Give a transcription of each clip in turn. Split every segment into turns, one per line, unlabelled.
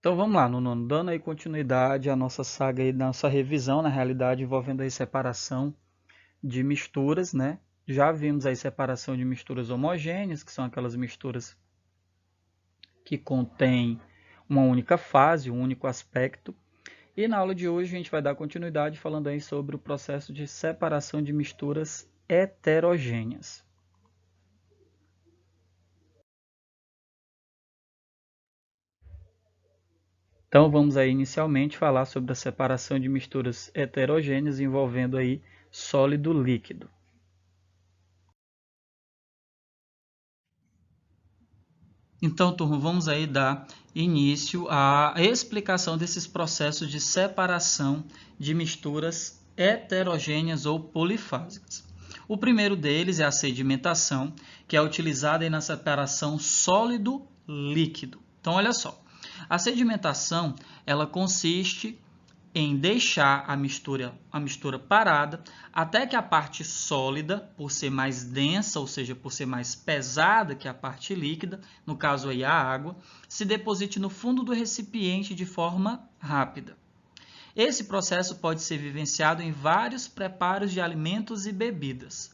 Então vamos lá, no nono, dando aí continuidade à nossa saga aí, nossa revisão, na realidade, envolvendo aí separação de misturas, né? Já vimos aí separação de misturas homogêneas, que são aquelas misturas que contêm uma única fase, um único aspecto. E na aula de hoje a gente vai dar continuidade falando aí sobre o processo de separação de misturas heterogêneas. Então vamos aí inicialmente falar sobre a separação de misturas heterogêneas envolvendo aí sólido líquido. Então, turma, vamos aí dar início à explicação desses processos de separação de misturas heterogêneas ou polifásicas. O primeiro deles é a sedimentação, que é utilizada aí na separação sólido-líquido. Então, olha só, a sedimentação ela consiste em deixar a mistura parada até que a parte sólida, por ser mais densa, ou seja, por ser mais pesada que a parte líquida, no caso aí a água, se deposite no fundo do recipiente de forma rápida. Esse processo pode ser vivenciado em vários preparos de alimentos e bebidas.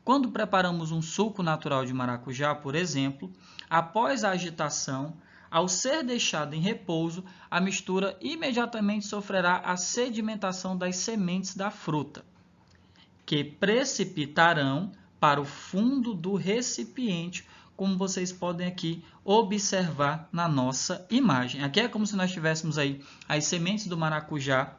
Quando preparamos um suco natural de maracujá, por exemplo, após a agitação, ao ser deixado em repouso, a mistura imediatamente sofrerá a sedimentação das sementes da fruta, que precipitarão para o fundo do recipiente, como vocês podem aqui observar na nossa imagem. Aqui é como se nós tivéssemos aí as sementes do maracujá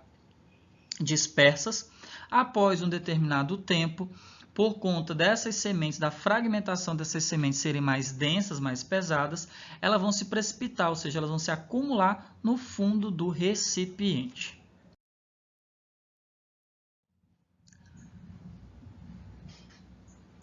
dispersas. Após um determinado tempo, por conta dessas sementes, da fragmentação dessas sementes serem mais densas, mais pesadas, elas vão se precipitar, ou seja, elas vão se acumular no fundo do recipiente.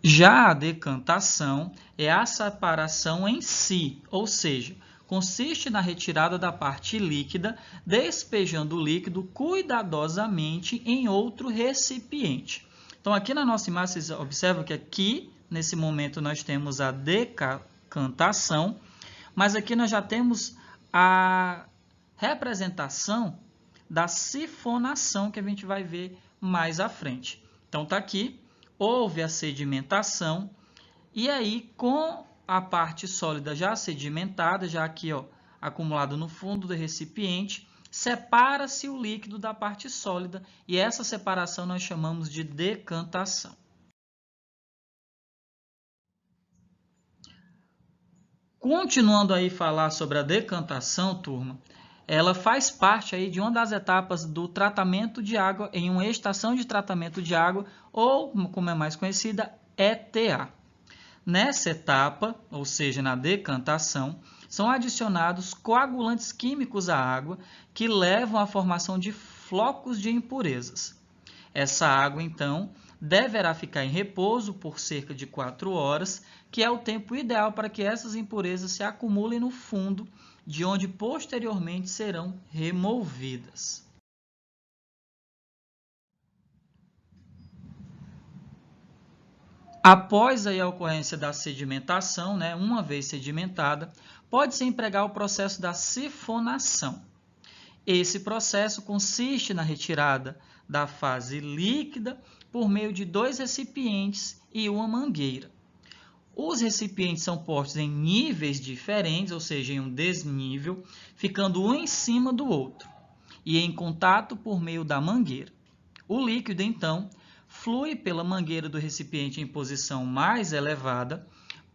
Já a decantação é a separação em si, ou seja, consiste na retirada da parte líquida, despejando o líquido cuidadosamente em outro recipiente. Então, aqui na nossa imagem, vocês observam que aqui, nesse momento, nós temos a decantação, mas aqui nós já temos a representação da sifonação, que a gente vai ver mais à frente. Então, está aqui, houve a sedimentação, e aí, com a parte sólida já sedimentada, já aqui ó, acumulado no fundo do recipiente, separa-se o líquido da parte sólida e essa separação nós chamamos de decantação. Continuando aí falar sobre a decantação, turma, ela faz parte aí de uma das etapas do tratamento de água em uma estação de tratamento de água ou, como é mais conhecida, ETA. Nessa etapa, ou seja, na decantação, são adicionados coagulantes químicos à água que levam à formação de flocos de impurezas. Essa água, então, deverá ficar em repouso por cerca de 4 horas, que é o tempo ideal para que essas impurezas se acumulem no fundo, de onde posteriormente serão removidas. Após a ocorrência da sedimentação, uma vez sedimentada, pode-se empregar o processo da sifonação. Esse processo consiste na retirada da fase líquida por meio de 2 recipientes e uma mangueira. Os recipientes são postos em níveis diferentes, ou seja, em um desnível, ficando um em cima do outro, e em contato por meio da mangueira. O líquido, então, flui pela mangueira do recipiente em posição mais elevada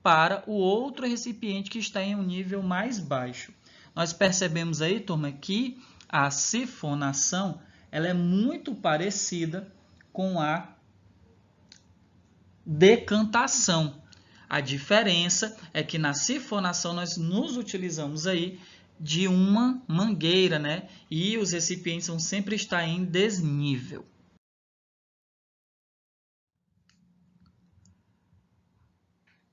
para o outro recipiente que está em um nível mais baixo. Nós percebemos aí, turma, que a sifonação ela é muito parecida com a decantação. A diferença é que na sifonação nós nos utilizamos aí de uma mangueira, E os recipientes vão sempre estar em desnível.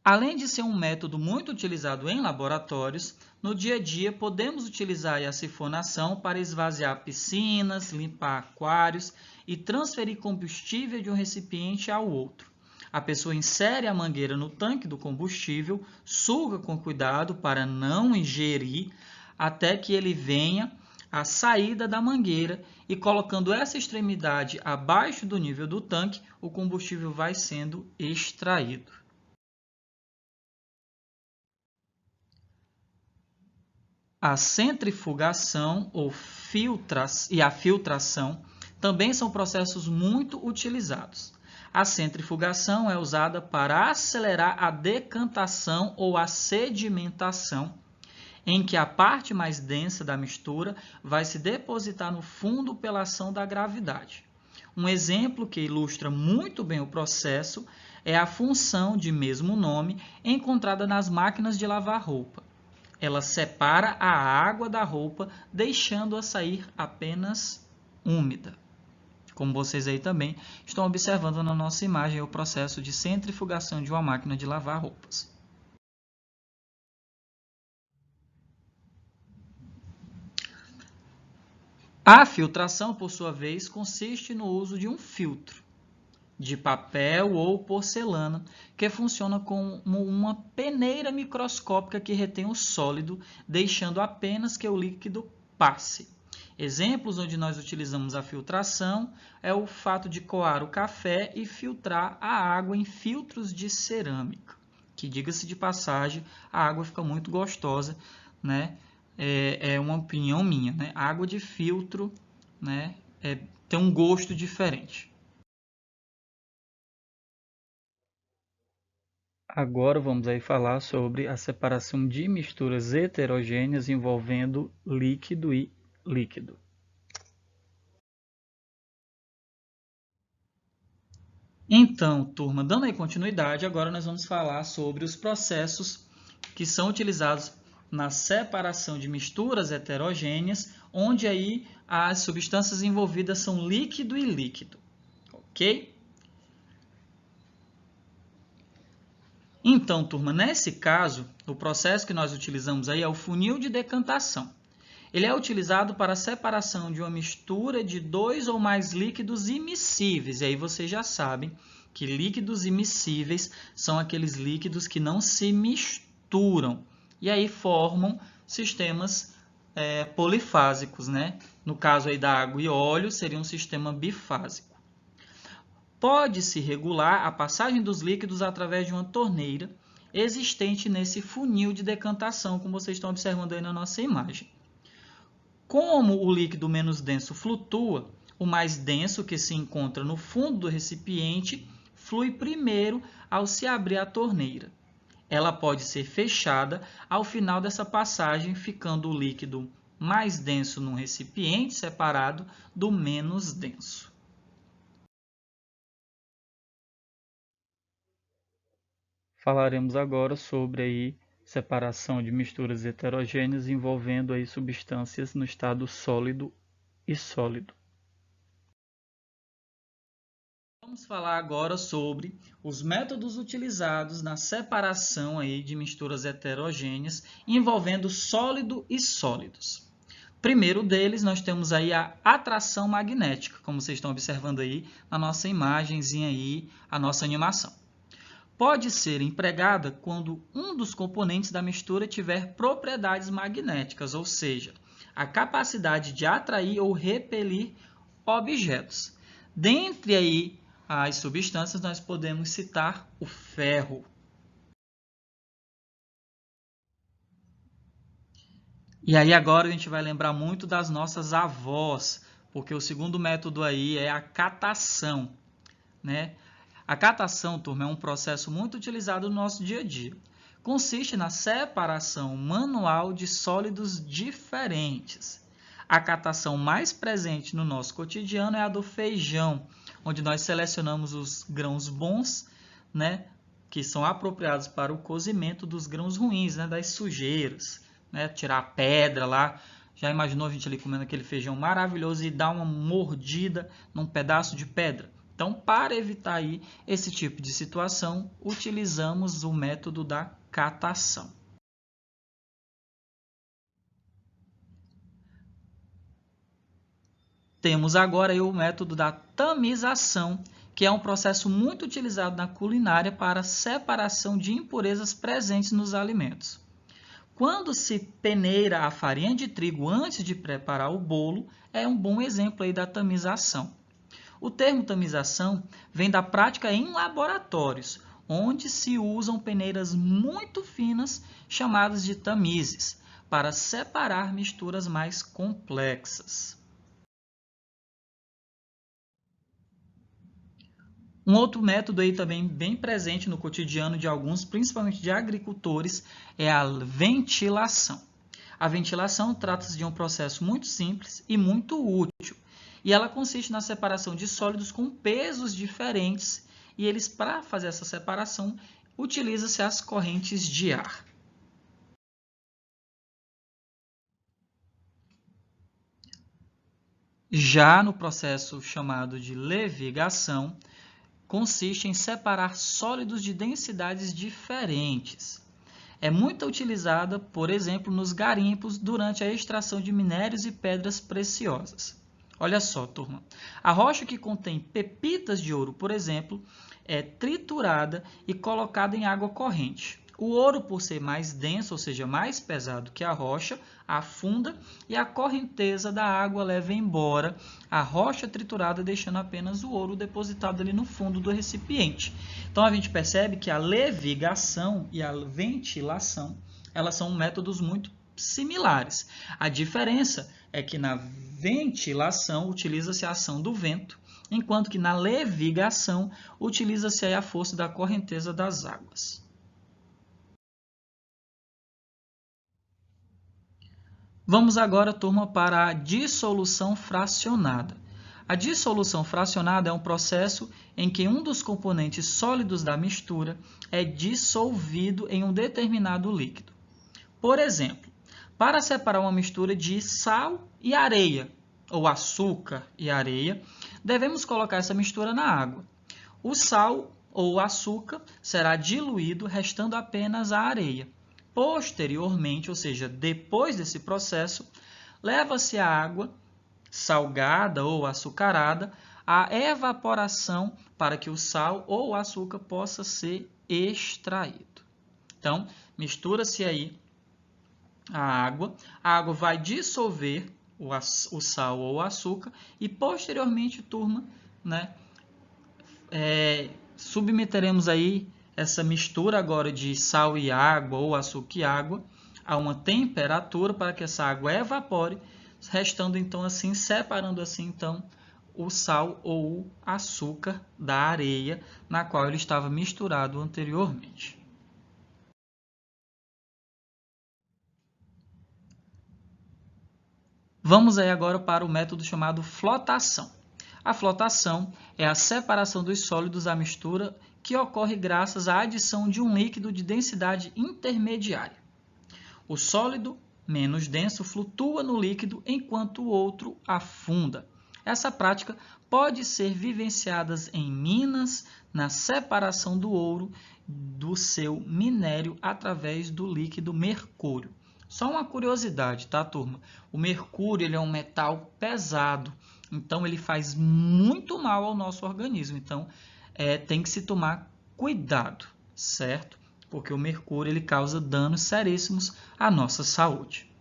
Além de ser um método muito utilizado em laboratórios, no dia a dia podemos utilizar a sifonação para esvaziar piscinas, limpar aquários e transferir combustível de um recipiente ao outro. A pessoa insere a mangueira no tanque do combustível, suga com cuidado para não ingerir até que ele venha à saída da mangueira e colocando essa extremidade abaixo do nível do tanque, o combustível vai sendo extraído. A centrifugação e a filtração também são processos muito utilizados. A centrifugação é usada para acelerar a decantação ou a sedimentação, em que a parte mais densa da mistura vai se depositar no fundo pela ação da gravidade. Um exemplo que ilustra muito bem o processo é a função de mesmo nome encontrada nas máquinas de lavar roupa. Ela separa a água da roupa, deixando-a sair apenas úmida. Como vocês aí também estão observando na nossa imagem, é o processo de centrifugação de uma máquina de lavar roupas. A filtração, por sua vez, consiste no uso de um filtro de papel ou porcelana, que funciona como uma peneira microscópica que retém o sólido, deixando apenas que o líquido passe. Exemplos onde nós utilizamos a filtração é o fato de coar o café e filtrar a água em filtros de cerâmica, que, diga-se de passagem, a água fica muito gostosa, né? É uma opinião minha, né? A água de filtro, né, tem um gosto diferente. Agora vamos aí falar sobre a separação de misturas heterogêneas envolvendo líquido e líquido. Então, turma, dando aí continuidade, agora nós vamos falar sobre os processos que são utilizados na separação de misturas heterogêneas, onde aí as substâncias envolvidas são líquido e líquido, ok? Então, turma, nesse caso, o processo que nós utilizamos aí é o funil de decantação. Ele é utilizado para a separação de uma mistura de dois ou mais líquidos immiscíveis. E aí vocês já sabem que líquidos immiscíveis são aqueles líquidos que não se misturam. E aí formam sistemas polifásicos, né? No caso aí da água e óleo, seria um sistema bifásico. Pode-se regular a passagem dos líquidos através de uma torneira existente nesse funil de decantação, como vocês estão observando aí na nossa imagem. Como o líquido menos denso flutua, o mais denso, que se encontra no fundo do recipiente, flui primeiro ao se abrir a torneira. Ela pode ser fechada ao final dessa passagem, ficando o líquido mais denso num recipiente separado do menos denso. Falaremos agora sobre aí separação de misturas heterogêneas envolvendo aí substâncias no estado sólido e sólido. Vamos falar agora sobre os métodos utilizados na separação aí de misturas heterogêneas envolvendo sólido e sólidos. Primeiro deles, nós temos aí a atração magnética, como vocês estão observando aí na nossa imagenzinha aí, a nossa animação. Pode ser empregada quando um dos componentes da mistura tiver propriedades magnéticas, ou seja, a capacidade de atrair ou repelir objetos. Dentre aí as substâncias, nós podemos citar o ferro. E aí agora a gente vai lembrar muito das nossas avós, porque o segundo método aí é a catação, né? A catação, turma, é um processo muito utilizado no nosso dia a dia. Consiste na separação manual de sólidos diferentes. A catação mais presente no nosso cotidiano é a do feijão, onde nós selecionamos os grãos bons, né, que são apropriados para o cozimento dos grãos ruins, né, das sujeiras, né, tirar a pedra lá. Já imaginou a gente ali comendo aquele feijão maravilhoso e dar uma mordida num pedaço de pedra? Então, para evitar aí esse tipo de situação, utilizamos o método da catação. Temos agora aí o método da tamização, que é um processo muito utilizado na culinária para a separação de impurezas presentes nos alimentos. Quando se peneira a farinha de trigo antes de preparar o bolo, é um bom exemplo aí da tamização. O termo tamização vem da prática em laboratórios, onde se usam peneiras muito finas, chamadas de tamizes, para separar misturas mais complexas. Um outro método aí também bem presente no cotidiano de alguns, principalmente de agricultores, é a ventilação. A ventilação trata-se de um processo muito simples e muito útil. E ela consiste na separação de sólidos com pesos diferentes. E eles, para fazer essa separação, utiliza-se as correntes de ar. Já no processo chamado de levigação, consiste em separar sólidos de densidades diferentes. É muito utilizada, por exemplo, nos garimpos durante a extração de minérios e pedras preciosas. Olha só, turma. A rocha que contém pepitas de ouro, por exemplo, é triturada e colocada em água corrente. O ouro, por ser mais denso, ou seja, mais pesado que a rocha, afunda e a correnteza da água leva embora a rocha triturada, deixando apenas o ouro depositado ali no fundo do recipiente. Então, a gente percebe que a levigação e a ventilação, elas são métodos muito similares. A diferença é que na ventilação utiliza-se a ação do vento, enquanto que na levigação utiliza-se a força da correnteza das águas. Vamos agora, turma, para a dissolução fracionada. A dissolução fracionada é um processo em que um dos componentes sólidos da mistura é dissolvido em um determinado líquido. Por exemplo, para separar uma mistura de sal e areia, ou açúcar e areia, devemos colocar essa mistura na água. O sal ou açúcar será diluído, restando apenas a areia. Posteriormente, ou seja, depois desse processo, leva-se a água salgada ou açucarada à evaporação para que o sal ou o açúcar possa ser extraído. Então, mistura-se aí a água vai dissolver o sal ou o açúcar e posteriormente, turma, né, submeteremos aí essa mistura agora de sal e água ou açúcar e água a uma temperatura para que essa água evapore, restando então assim, separando assim então o sal ou o açúcar da areia na qual ele estava misturado anteriormente. Vamos aí agora para o método chamado flotação. A flotação é a separação dos sólidos da mistura que ocorre graças à adição de um líquido de densidade intermediária. O sólido menos denso flutua no líquido enquanto o outro afunda. Essa prática pode ser vivenciada em minas, na separação do ouro do seu minério através do líquido mercúrio. Só uma curiosidade, tá, turma? O mercúrio ele é um metal pesado, então ele faz muito mal ao nosso organismo. Então, tem que se tomar cuidado, certo? Porque o mercúrio ele causa danos seríssimos à nossa saúde.